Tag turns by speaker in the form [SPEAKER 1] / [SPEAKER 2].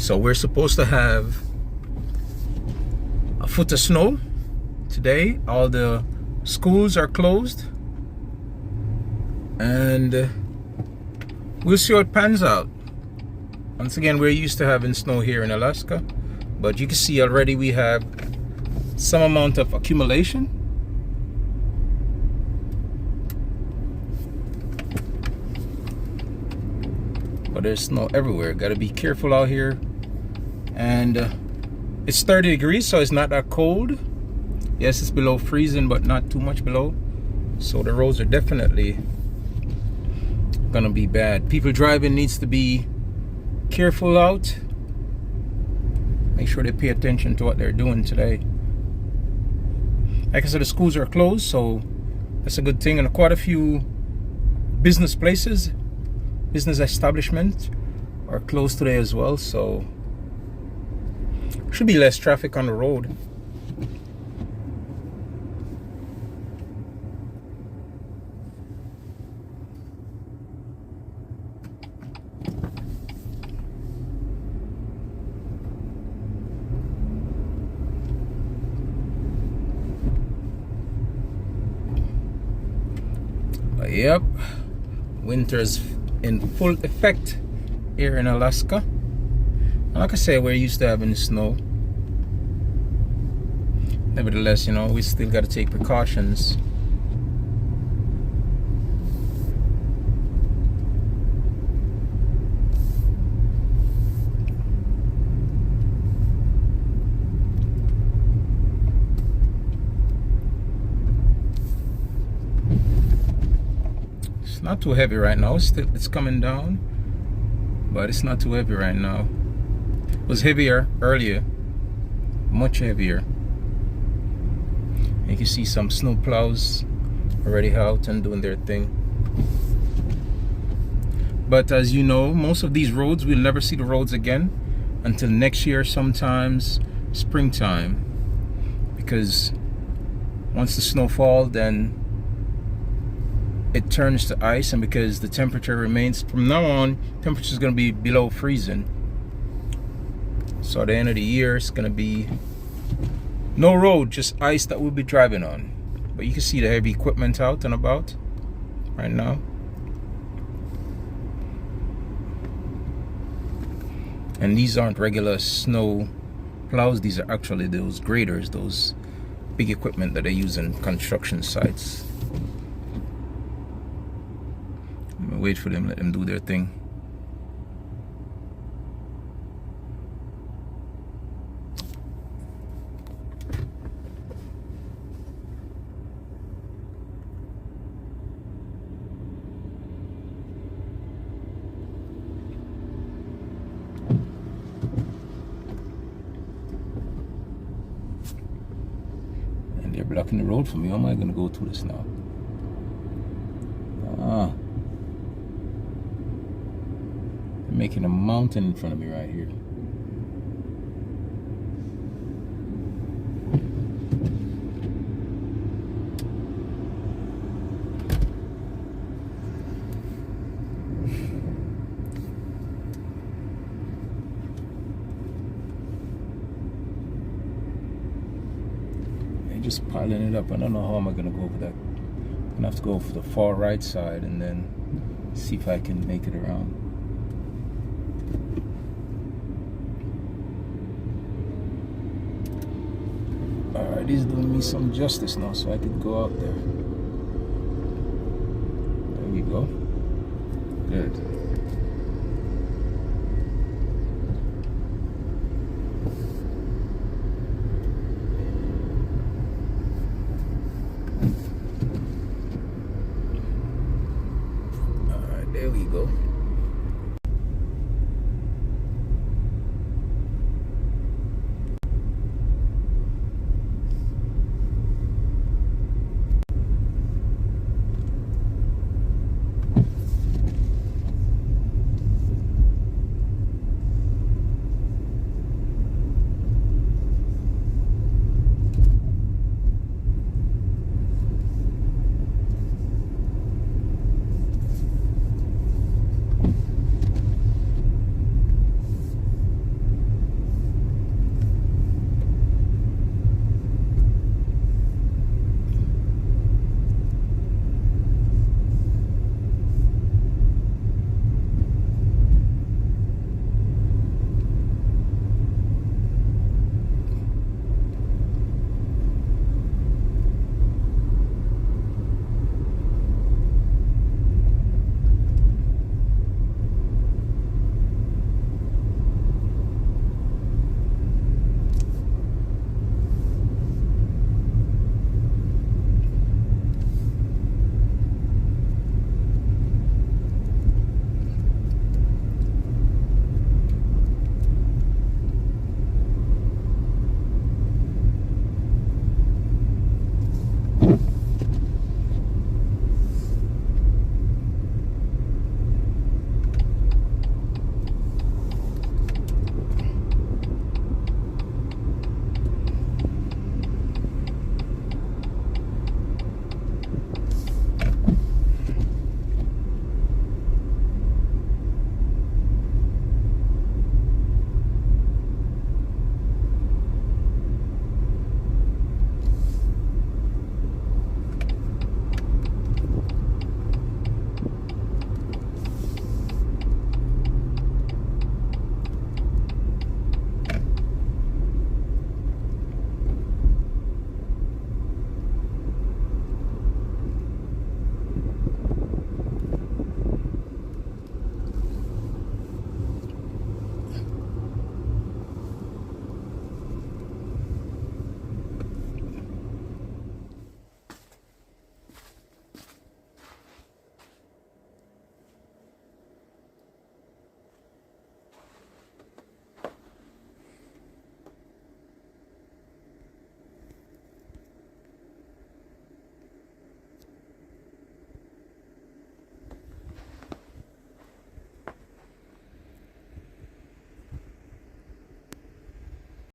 [SPEAKER 1] So we're supposed to have a foot of snow today. All the schools are closed, and we'll see how it pans out. Once again, we're used to having snow here in Alaska, but you can see already we have some amount of accumulation. But there's snow everywhere. Got to be careful out here. And it's 30 degrees, so it's not that cold. Yes, it's below freezing, but not too much below. So the roads are definitely gonna be bad. People driving needs to be careful out. Make sure they pay attention to what they're doing today. Like I said, the schools are closed, so that's a good thing. And quite a few business places, business establishments are closed today as well, so should be less traffic on the road. But yep, winter's in full effect here in Alaska. And like I said, we're used to having snow. Nevertheless, you know, we still got to take precautions. It's not too heavy right now. It's coming down, but it's not too heavy right now. It was heavier earlier, much heavier. You can see some snow plows already out and doing their thing. But as you know, most of these roads, we'll never see the roads again until next year, sometimes springtime, because once the snow falls, then it turns to ice, and because the temperature remains, from now on, temperature is going to be below freezing. So at the end of the year, it's going to be no road, just ice that we'll be driving on. But you can see the heavy equipment out and about right now. And these aren't regular snow plows. These are actually those graders, those big equipment that they use in construction sites. I'm gonna wait for them, let them do their thing. They're blocking the road for me. How am I going to go through this now? They're making a mountain in front of me right here. Just piling it up. I don't know how am I gonna go over that. I'm gonna have to go for the far right side and then see if I can make it around. Alright, he's doing me some justice now, so I can go out there. There we go. Good.